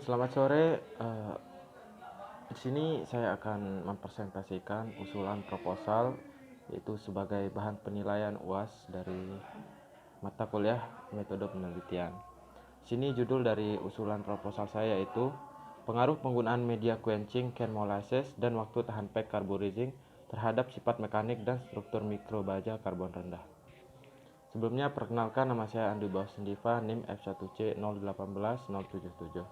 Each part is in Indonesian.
Selamat sore. Di sini saya akan mempresentasikan usulan proposal yaitu sebagai bahan penilaian UAS dari mata kuliah metode penelitian. Di sini judul dari usulan proposal saya yaitu pengaruh penggunaan media quenching can molasses dan waktu tahan pack carburizing terhadap sifat mekanik dan struktur mikrobaja karbon rendah. Sebelumnya perkenalkan, nama saya Andi Bawasendiva, NIM F1C 018077.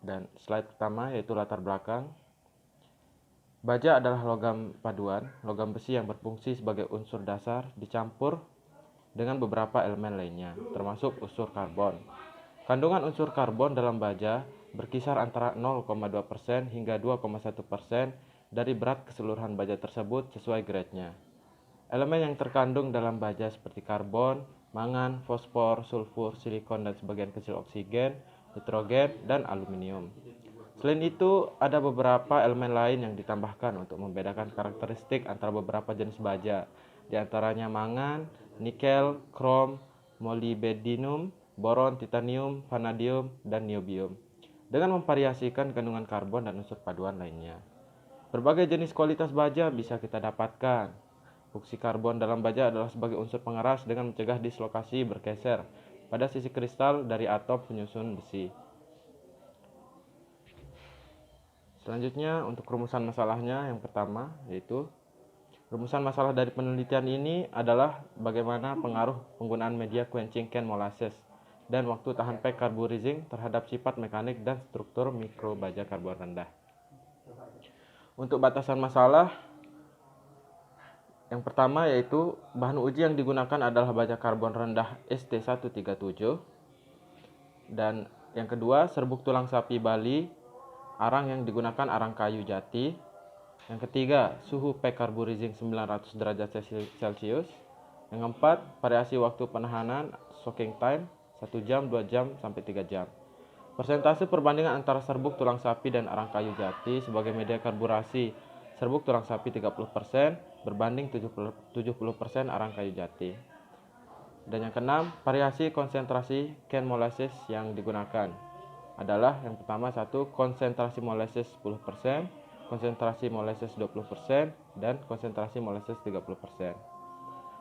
Dan slide pertama yaitu latar belakang. Baja adalah logam paduan, logam besi yang berfungsi sebagai unsur dasar dicampur dengan beberapa elemen lainnya, termasuk unsur karbon. Kandungan unsur karbon dalam baja berkisar antara 0,2% hingga 2,1% dari berat keseluruhan baja tersebut sesuai grade-nya. Elemen yang terkandung dalam baja seperti karbon, mangan, fosfor, sulfur, silikon, dan sebagian kecil oksigen, nitrogen, dan aluminium. Selain itu, ada beberapa elemen lain yang ditambahkan untuk membedakan karakteristik antara beberapa jenis baja, di antaranya mangan, nikel, krom, molybdenum, boron, titanium, vanadium, dan niobium, dengan memvariasikan kandungan karbon dan unsur paduan lainnya. Berbagai jenis kualitas baja bisa kita dapatkan. Fungsi karbon dalam baja adalah sebagai unsur pengeras dengan mencegah dislokasi bergeser pada sisi kristal dari atom penyusun besi. Selanjutnya untuk rumusan masalahnya, yang pertama yaitu rumusan masalah dari penelitian ini adalah bagaimana pengaruh penggunaan media quenching can molasses dan waktu tahan pack carburizing terhadap sifat mekanik dan struktur mikrobaja karbon rendah. Untuk batasan masalah, yang pertama yaitu bahan uji yang digunakan adalah baja karbon rendah ST137. Dan yang kedua, serbuk tulang sapi Bali, arang yang digunakan arang kayu jati. Yang ketiga, suhu pack carburizing 900 derajat Celcius. Yang keempat, variasi waktu penahanan soaking time 1 jam, 2 jam, sampai 3 jam. Persentase perbandingan antara serbuk tulang sapi dan arang kayu jati sebagai media karburasi. Serbuk tulang sapi 30% berbanding 70% arang kayu jati. Dan yang keenam, variasi konsentrasi can molasses yang digunakan adalah yang pertama konsentrasi molasses 10%, konsentrasi molasses 20%, dan konsentrasi molasses 30%.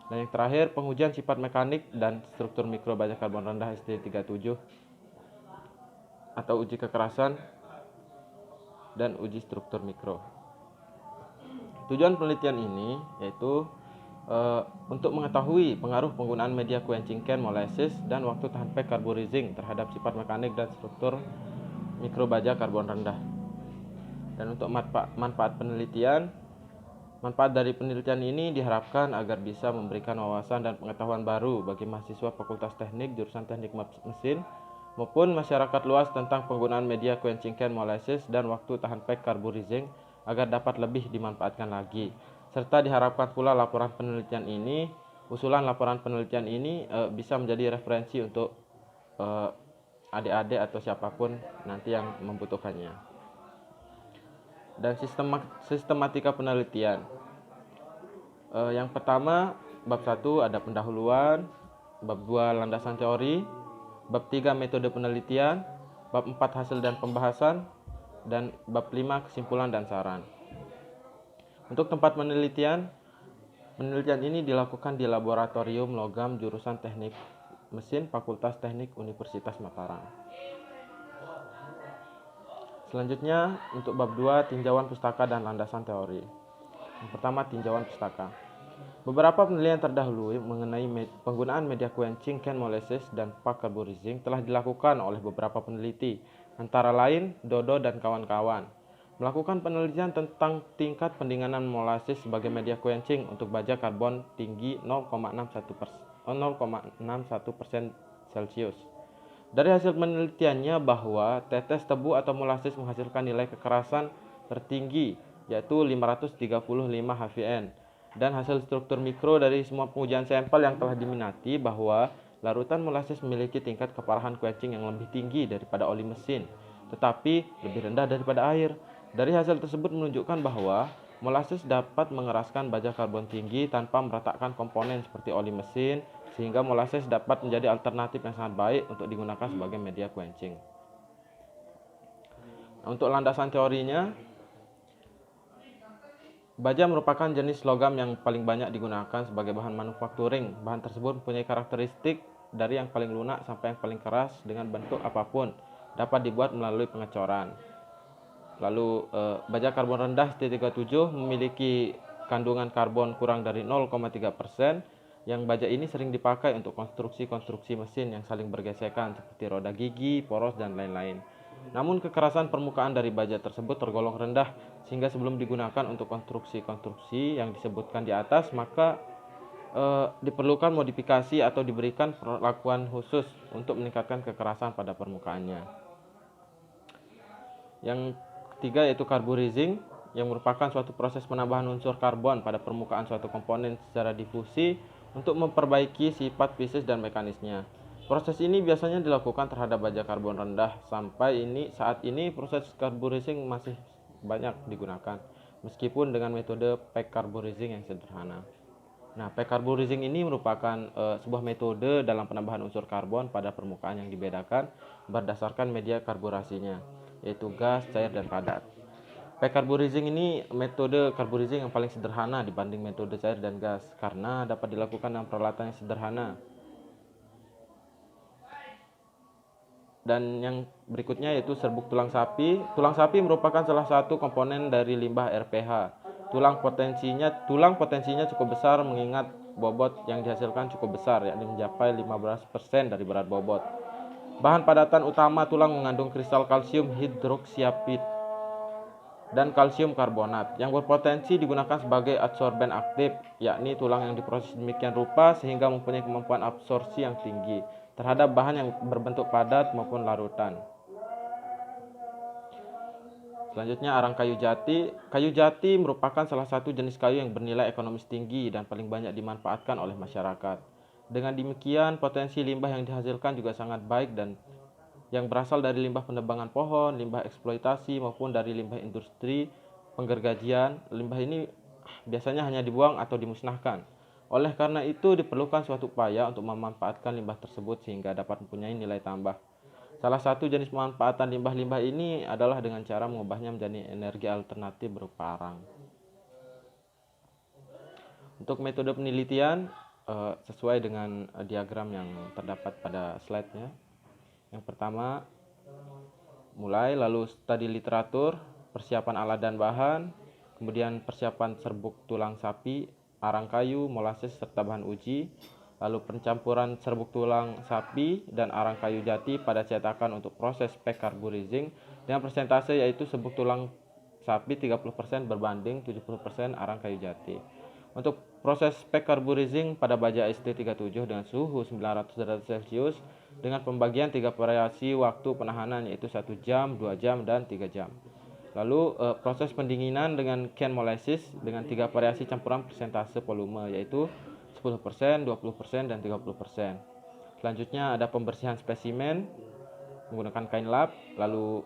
Dan yang terakhir, pengujian sifat mekanik dan struktur mikrobaja karbon rendah ST37 atau uji kekerasan dan uji struktur mikro. Tujuan penelitian ini yaitu untuk mengetahui pengaruh penggunaan media quenching can molasses dan waktu tahan pack carburizing terhadap sifat mekanik dan struktur mikrobaja karbon rendah. Dan untuk manfaat penelitian, manfaat dari penelitian ini diharapkan agar bisa memberikan wawasan dan pengetahuan baru bagi mahasiswa Fakultas Teknik jurusan Teknik Mesin maupun masyarakat luas tentang penggunaan media quenching can molasses dan waktu tahan pack carburizing agar dapat lebih dimanfaatkan lagi. Serta diharapkan pula usulan laporan penelitian ini bisa menjadi referensi untuk adik-adik atau siapapun nanti yang membutuhkannya. Dan sistematika penelitian. Yang pertama, bab 1 ada pendahuluan, bab 2 landasan teori, bab 3 metode penelitian, bab 4 hasil dan pembahasan, dan bab 5 kesimpulan dan saran. Untuk tempat penelitian ini dilakukan di Laboratorium Logam jurusan Teknik Mesin Fakultas Teknik Universitas Mataram. Selanjutnya untuk bab 2 tinjauan pustaka dan landasan teori. Yang pertama, tinjauan pustaka. Beberapa penelitian terdahulu mengenai penggunaan media quenching can molasses dan pack carburizing telah dilakukan oleh beberapa peneliti, antara lain Dodo dan kawan-kawan. Melakukan penelitian tentang tingkat pendinginan molasses sebagai media quenching untuk baja karbon tinggi 0,61% Celcius. Dari hasil penelitiannya bahwa tetes tebu atau molasses menghasilkan nilai kekerasan tertinggi yaitu 535 HVN. Dan hasil struktur mikro dari semua pengujian sampel yang telah diminati bahwa larutan molasses memiliki tingkat keparahan quenching yang lebih tinggi daripada oli mesin, tetapi lebih rendah daripada air. Dari hasil tersebut menunjukkan bahwa molasses dapat mengeraskan baja karbon tinggi tanpa meratakan komponen seperti oli mesin, sehingga molasses dapat menjadi alternatif yang sangat baik untuk digunakan sebagai media quenching. Nah, untuk landasan teorinya, baja merupakan jenis logam yang paling banyak digunakan sebagai bahan manufacturing. Bahan tersebut mempunyai karakteristik dari yang paling lunak sampai yang paling keras dengan bentuk apapun, dapat dibuat melalui pengecoran. Lalu baja karbon rendah ST37 memiliki kandungan karbon kurang dari 0,3%. Yang baja ini sering dipakai untuk konstruksi-konstruksi mesin yang saling bergesekan seperti roda gigi, poros, dan lain-lain. Namun kekerasan permukaan dari baja tersebut tergolong rendah, sehingga sebelum digunakan untuk konstruksi-konstruksi yang disebutkan di atas, maka diperlukan modifikasi atau diberikan perlakuan khusus untuk meningkatkan kekerasan pada permukaannya. Yang ketiga yaitu carburizing, yang merupakan suatu proses penambahan unsur karbon pada permukaan suatu komponen secara difusi untuk memperbaiki sifat fisik dan mekanisnya. Proses ini biasanya dilakukan terhadap baja karbon rendah. Saat ini proses carburizing masih banyak digunakan, meskipun dengan metode pack carburizing yang sederhana. Nah, pack carburizing ini merupakan sebuah metode dalam penambahan unsur karbon pada permukaan yang dibedakan berdasarkan media karburasinya, yaitu gas, cair, dan padat. Pack carburizing ini metode carburizing yang paling sederhana dibanding metode cair dan gas karena dapat dilakukan dengan peralatan yang sederhana. Dan yang berikutnya yaitu serbuk tulang sapi. Tulang sapi merupakan salah satu komponen dari limbah RPH. Tulang potensinya cukup besar mengingat bobot yang dihasilkan cukup besar, yakni mencapai 15% dari berat bobot. Bahan padatan utama tulang mengandung kristal kalsium hidroksiapid dan kalsium karbonat yang berpotensi digunakan sebagai adsorben aktif, yakni tulang yang diproses demikian rupa sehingga mempunyai kemampuan absorpsi yang tinggi terhadap bahan yang berbentuk padat maupun larutan. Selanjutnya arang kayu jati. Kayu jati merupakan salah satu jenis kayu yang bernilai ekonomis tinggi dan paling banyak dimanfaatkan oleh masyarakat. Dengan demikian, potensi limbah yang dihasilkan juga sangat baik dan yang berasal dari limbah penebangan pohon, limbah eksploitasi, maupun dari limbah industri penggergajian. Limbah ini biasanya hanya dibuang atau dimusnahkan. Oleh karena itu, diperlukan suatu upaya untuk memanfaatkan limbah tersebut sehingga dapat mempunyai nilai tambah. Salah satu jenis pemanfaatan limbah-limbah ini adalah dengan cara mengubahnya menjadi energi alternatif berupa arang. Untuk metode penelitian, sesuai dengan diagram yang terdapat pada slide-nya. Yang pertama, lalu studi literatur, persiapan alat dan bahan, kemudian persiapan serbuk tulang sapi, arang kayu, molasses, serta bahan uji, lalu pencampuran serbuk tulang sapi dan arang kayu jati pada cetakan untuk proses pack carburizing dengan persentase yaitu serbuk tulang sapi 30% berbanding 70% arang kayu jati. Untuk proses pack carburizing pada baja ST37 dengan suhu 900 derajat Celcius dengan pembagian 3 variasi waktu penahanan yaitu 1 jam, 2 jam, dan 3 jam. Lalu proses pendinginan dengan can molasses dengan 3 variasi campuran persentase volume yaitu 10%, 20%, dan 30%. Selanjutnya ada pembersihan spesimen menggunakan kain lap. Lalu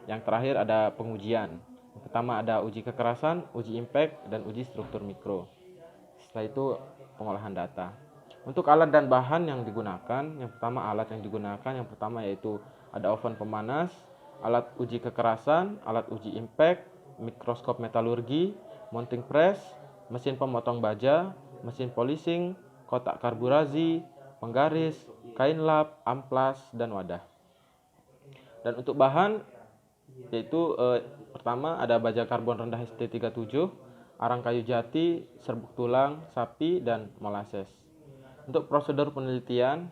yang terakhir ada pengujian. Yang pertama ada uji kekerasan, uji impact, dan uji struktur mikro. Setelah itu pengolahan data. Untuk alat dan bahan yang digunakan, yang pertama yaitu ada oven pemanas, alat uji kekerasan, alat uji impact, mikroskop metalurgi, mounting press, mesin pemotong baja, mesin polishing, kotak karburasi, penggaris, kain lap, amplas, dan wadah. Dan untuk bahan yaitu pertama ada baja karbon rendah ST37, arang kayu jati, serbuk tulang sapi, dan molasses. Untuk prosedur penelitian,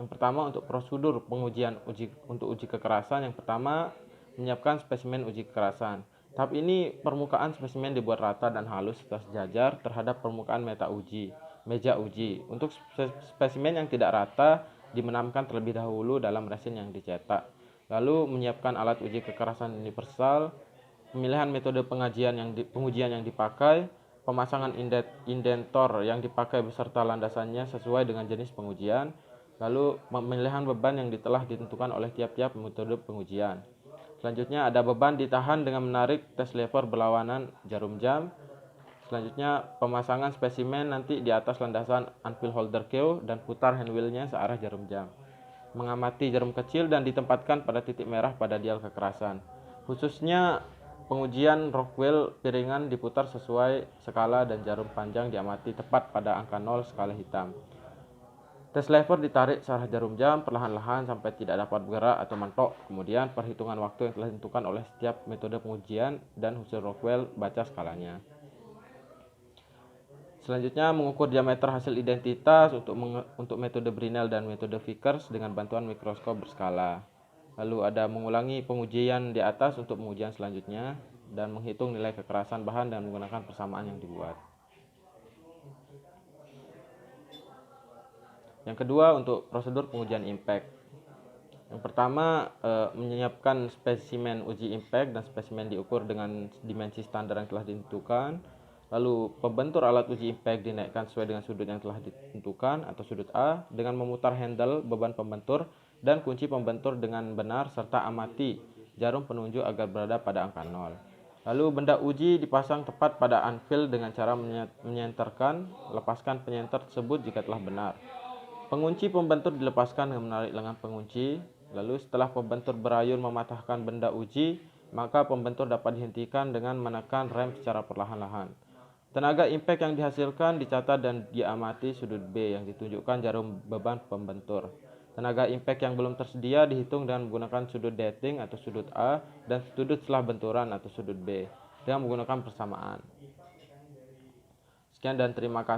yang pertama untuk prosedur pengujian uji kekerasan, yang pertama menyiapkan spesimen uji kekerasan. Tahap ini permukaan spesimen dibuat rata dan halus serta sejajar terhadap permukaan meja uji. Untuk spesimen yang tidak rata dimenamkan terlebih dahulu dalam resin yang dicetak. Lalu menyiapkan alat uji kekerasan universal, pemilihan metode pengujian yang dipakai, pemasangan indentor yang dipakai beserta landasannya sesuai dengan jenis pengujian, lalu pemilihan beban yang telah ditentukan oleh tiap-tiap metode pengujian. Selanjutnya ada beban ditahan dengan menarik tes lever berlawanan jarum jam. Selanjutnya pemasangan spesimen nanti di atas landasan anvil holder keo dan putar handwheelnya searah jarum jam. Mengamati jarum kecil dan ditempatkan pada titik merah pada dial kekerasan. Khususnya pengujian Rockwell piringan diputar sesuai skala dan jarum panjang diamati tepat pada angka 0 skala hitam. Tes lever ditarik searah jarum jam perlahan-lahan sampai tidak dapat bergerak atau mentok. Kemudian perhitungan waktu yang telah ditentukan oleh setiap metode pengujian dan hasil Rockwell baca skalanya. Selanjutnya mengukur diameter hasil identitas untuk metode Brinell dan metode Vickers dengan bantuan mikroskop berskala. Lalu ada mengulangi pengujian di atas untuk pengujian selanjutnya dan menghitung nilai kekerasan bahan dan menggunakan persamaan yang dibuat. Yang kedua untuk prosedur pengujian impact. Yang pertama menyiapkan spesimen uji impact dan spesimen diukur dengan dimensi standar yang telah ditentukan. Lalu pembentur alat uji impact dinaikkan sesuai dengan sudut yang telah ditentukan atau sudut A dengan memutar handle beban pembentur dan kunci pembentur dengan benar serta amati jarum penunjuk agar berada pada angka 0. Lalu benda uji dipasang tepat pada anvil dengan cara menyenterkan, lepaskan penyenter tersebut jika telah benar. Pengunci pembentur dilepaskan dengan menarik lengan pengunci. Lalu setelah pembentur berayun mematahkan benda uji, maka pembentur dapat dihentikan dengan menekan rem secara perlahan-lahan. Tenaga impact yang dihasilkan dicatat dan diamati sudut B yang ditunjukkan jarum beban pembentur. Tenaga impact yang belum tersedia dihitung dengan menggunakan sudut dating atau sudut A dan sudut setelah benturan atau sudut B dengan menggunakan persamaan. Sekian dan terima kasih.